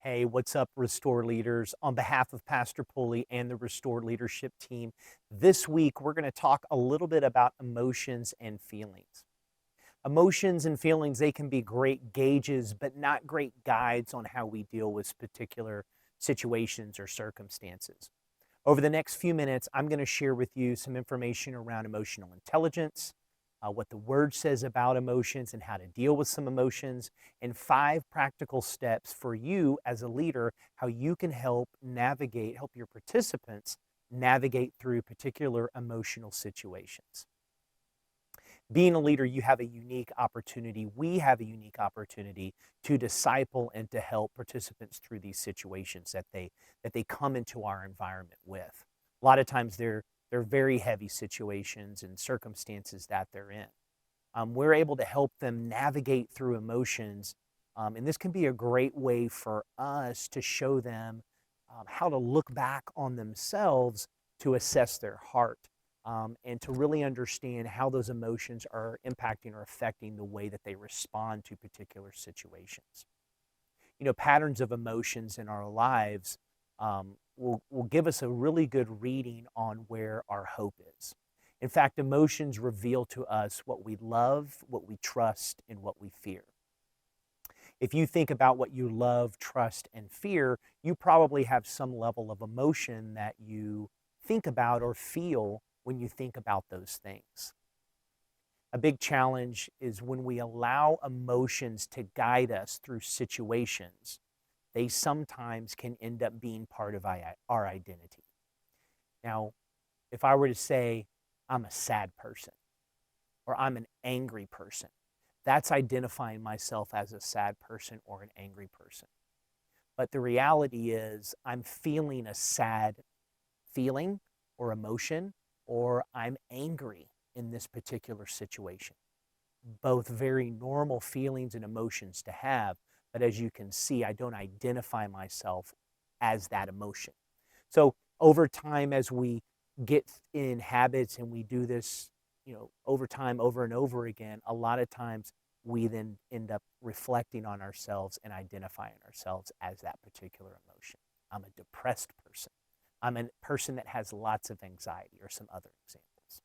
Hey, what's up, Restore Leaders? On behalf of Pastor Pulley and the Restore Leadership team, this week we're going to talk a little bit about emotions and feelings. Emotions and feelings, they can be great gauges, but not great guides on how we deal with particular situations or circumstances. Over the next few minutes, I'm going to share with you some information around emotional intelligence, what the word says about emotions and how to deal with some emotions, and 5 practical steps for you as a leader, how you can help your participants navigate through particular emotional situations. Being a leader, you have a unique opportunity. We have a unique opportunity to disciple and to help participants through these situations that they come into our environment with. A lot of times they're very heavy situations and circumstances that they're in. We're able to help them navigate through emotions, and this can be a great way for us to show them how to look back on themselves to assess their heart, and to really understand how those emotions are impacting or affecting the way that they respond to particular situations. Patterns of emotions in our lives will give us a really good reading on where our hope is. In fact, emotions reveal to us what we love, what we trust, and what we fear. If you think about what you love, trust, and fear, you probably have some level of emotion that you think about or feel when you think about those things. A big challenge is when we allow emotions to guide us through situations, they sometimes can end up being part of our identity. Now, if I were to say, I'm a sad person or I'm an angry person, that's identifying myself as a sad person or an angry person. But the reality is, I'm feeling a sad feeling or emotion, or I'm angry in this particular situation. Both very normal feelings and emotions to have, but as you can see, I don't identify myself as that emotion. So over time, as we get in habits and we do this, over time, over and over again, a lot of times we then end up reflecting on ourselves and identifying ourselves as that particular emotion. I'm a depressed person. I'm a person that has lots of anxiety, or some other examples.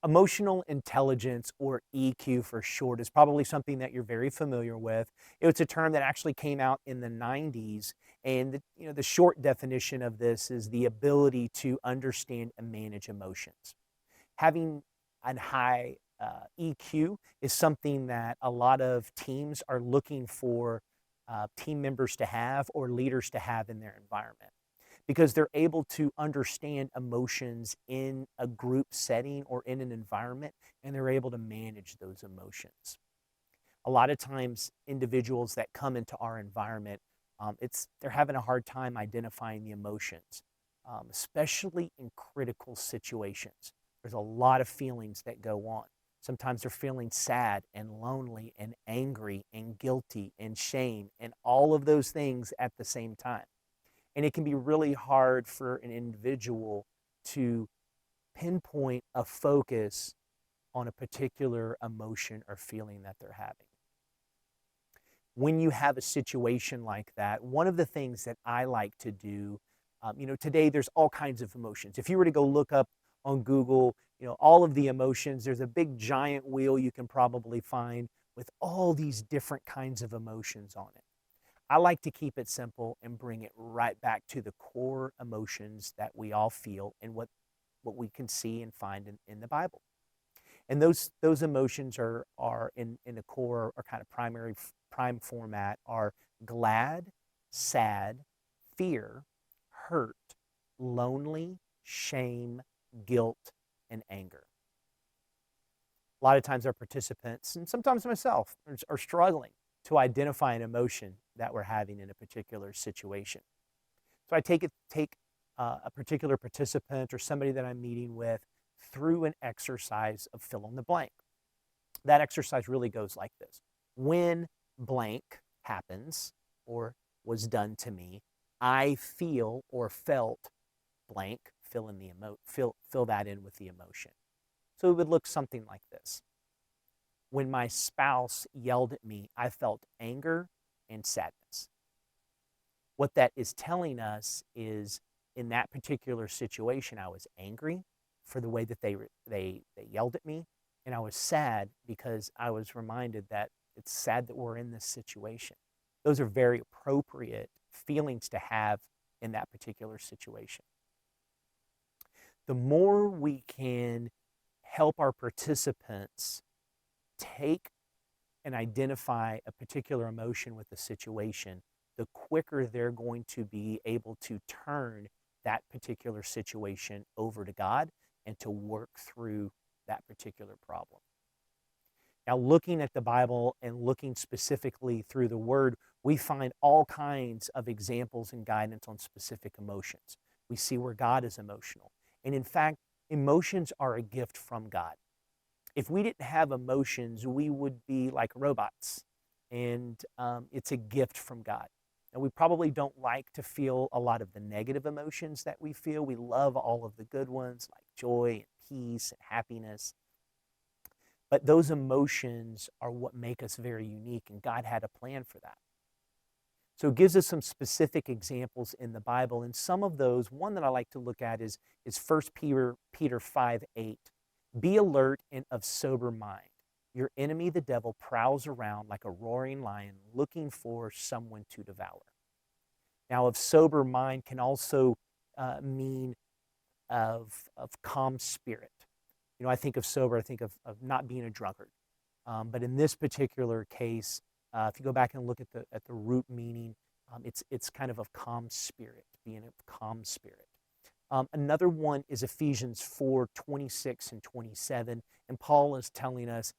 Emotional intelligence, or EQ for short, is probably something that you're very familiar with. It's a term that actually came out in the 90s, and the short definition of this is the ability to understand and manage emotions. Having a high EQ is something that a lot of teams are looking for team members to have or leaders to have in their environment, because they're able to understand emotions in a group setting or in an environment, and they're able to manage those emotions. A lot of times, individuals that come into our environment, they're having a hard time identifying the emotions, especially in critical situations. There's a lot of feelings that go on. Sometimes they're feeling sad and lonely and angry and guilty and shame and all of those things at the same time. And it can be really hard for an individual to pinpoint a focus on a particular emotion or feeling that they're having. When you have a situation like that, one of the things that I like to do, today there's all kinds of emotions. If you were to go look up on Google, all of the emotions, there's a big giant wheel you can probably find with all these different kinds of emotions on it. I like to keep it simple and bring it right back to the core emotions that we all feel and what we can see and find in the Bible. And those emotions are in the core, or kind of prime format, are glad, sad, fear, hurt, lonely, shame, guilt, and anger. A lot of times our participants, and sometimes myself, are struggling to identify an emotion that we're having in a particular situation. So I take a particular participant or somebody that I'm meeting with through an exercise of fill in the blank. That exercise really goes like this. When blank happens or was done to me, I feel or felt blank, fill that in with the emotion. So it would look something like this. When my spouse yelled at me, I felt anger and sadness. What that is telling us is in that particular situation, I was angry for the way that they yelled at me, and I was sad because I was reminded that it's sad that we're in this situation. Those are very appropriate feelings to have in that particular situation. The more we can help our participants take and identify a particular emotion with the situation, the quicker they're going to be able to turn that particular situation over to God and to work through that particular problem. Now, looking at the Bible and looking specifically through the Word, we find all kinds of examples and guidance on specific emotions. We see where God is emotional. And in fact, emotions are a gift from God. If we didn't have emotions, we would be like robots. And it's a gift from God. And we probably don't like to feel a lot of the negative emotions that we feel. We love all of the good ones like joy and peace and happiness. But those emotions are what make us very unique, and God had a plan for that. So it gives us some specific examples in the Bible, and some of those, one that I like to look at is 1 Peter 5:8. Be alert and of sober mind. Your enemy, the devil, prowls around like a roaring lion looking for someone to devour. Now, of sober mind can also mean of calm spirit. You know, I think of sober, I think of not being a drunkard. But in this particular case, if you go back and look at the root meaning, it's kind of calm spirit, being a calm spirit. Another one is Ephesians 4:26 and 27, and Paul is telling us,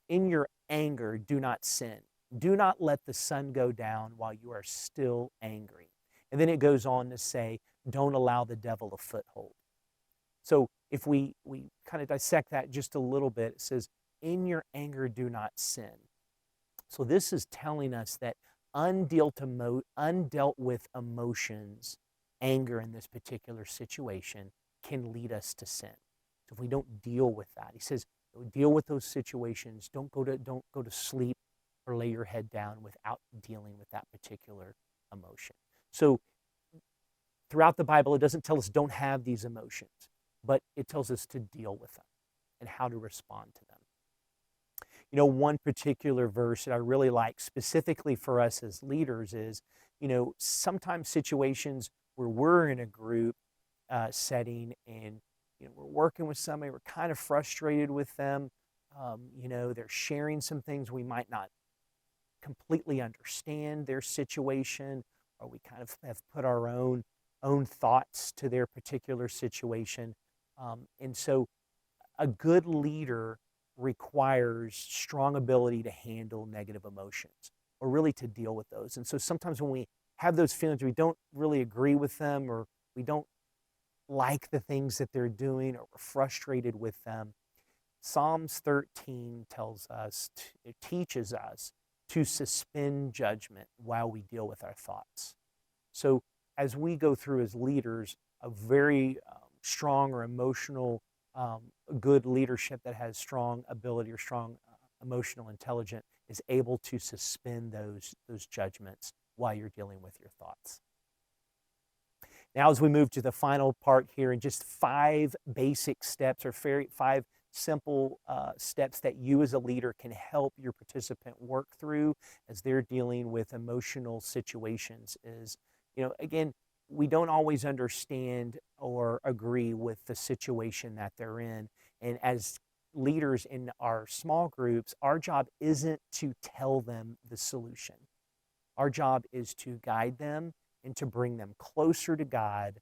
in your anger, do not sin. Do not let the sun go down while you are still angry. And then it goes on to say, don't allow the devil a foothold. So if we kind of dissect that just a little bit, it says, in your anger, do not sin. So this is telling us that undealt with emotions, anger in this particular situation, can lead us to sin. So if we don't deal with that, he says, deal with those situations. Don't go to sleep or lay your head down without dealing with that particular emotion. So throughout the Bible, it doesn't tell us don't have these emotions, but it tells us to deal with them and how to respond to them. You know, one particular verse that I really like specifically for us as leaders is, you know, sometimes situations where we're in a group setting and, you know, we're working with somebody, we're kind of frustrated with them. You know, they're sharing some things we might not completely understand their situation, or we kind of have put our own thoughts to their particular situation. And so a good leader requires strong ability to handle negative emotions or really to deal with those. And so sometimes when we have those feelings, we don't really agree with them, or we don't like the things that they're doing, or we're frustrated with them. Psalms 13 tells us, it teaches us to suspend judgment while we deal with our thoughts. So as we go through as leaders, a very strong or emotional, good leadership that has strong ability or strong emotional intelligence is able to suspend those judgments while you're dealing with your thoughts. Now, as we move to the final part here, in just 5 basic steps or 5 simple steps that you as a leader can help your participant work through as they're dealing with emotional situations is, you know, again, we don't always understand or agree with the situation that they're in. And as leaders in our small groups, our job isn't to tell them the solution. Our job is to guide them and to bring them closer to God,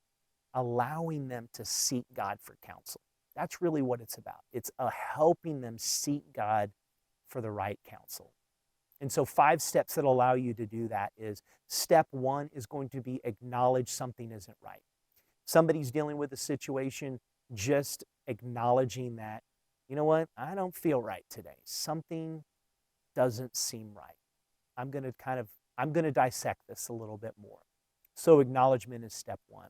allowing them to seek God for counsel. That's really what it's about. It's helping them seek God for the right counsel. And so 5 steps that allow you to do that is, step 1 is going to be acknowledge something isn't right. Somebody's dealing with a situation, just acknowledging that, you know what, I don't feel right today. Something doesn't seem right. I'm going to dissect this a little bit more. So acknowledgement is step 1.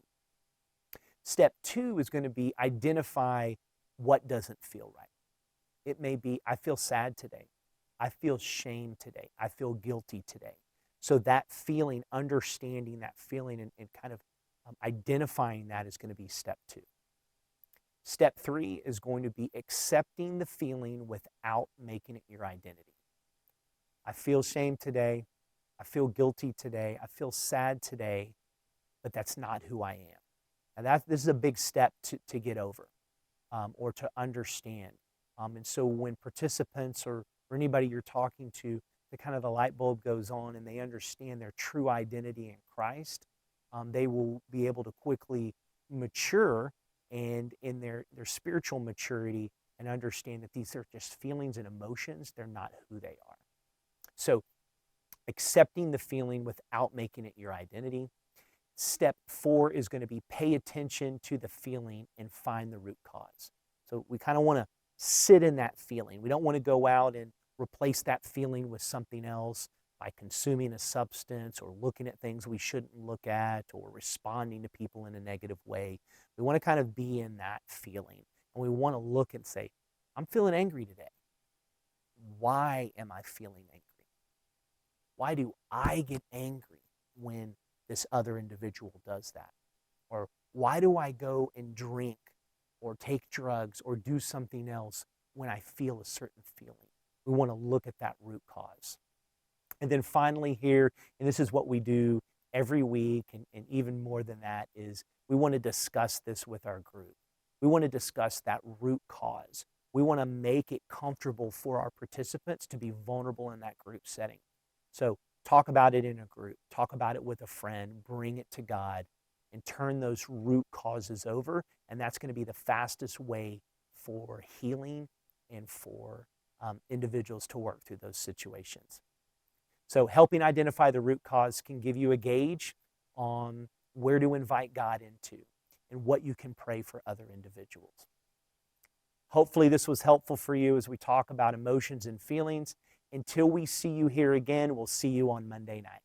Step 2 is going to be identify what doesn't feel right. It may be, I feel sad today. I feel shame today. I feel guilty today. So that feeling, understanding that feeling and kind of identifying that is going to be step 2. Step 3 is going to be accepting the feeling without making it your identity. I feel shame today. I feel guilty today. I feel sad today, but that's not who I am. And this is a big step to get over or to understand. And so when participants or anybody you're talking to, the light bulb goes on and they understand their true identity in Christ, they will be able to quickly mature and in their spiritual maturity and understand that these are just feelings and emotions. They're not who they are. So accepting the feeling without making it your identity. Step 4 is going to be pay attention to the feeling and find the root cause. So we kind of want to sit in that feeling. We don't want to go out and replace that feeling with something else by consuming a substance or looking at things we shouldn't look at or responding to people in a negative way. We want to kind of be in that feeling. And we want to look and say, I'm feeling angry today. Why am I feeling angry? Why do I get angry when this other individual does that? Or why do I go and drink or take drugs or do something else when I feel a certain feeling? We want to look at that root cause. And then finally here, and this is what we do every week, and even more than that, is we want to discuss this with our group. We want to discuss that root cause. We want to make it comfortable for our participants to be vulnerable in that group setting. So talk about it in a group, talk about it with a friend, bring it to God, and turn those root causes over. And that's going to be the fastest way for healing and for individuals to work through those situations. So helping identify the root cause can give you a gauge on where to invite God into and what you can pray for other individuals. Hopefully this was helpful for you as we talk about emotions and feelings. Until we see you here again, we'll see you on Monday night.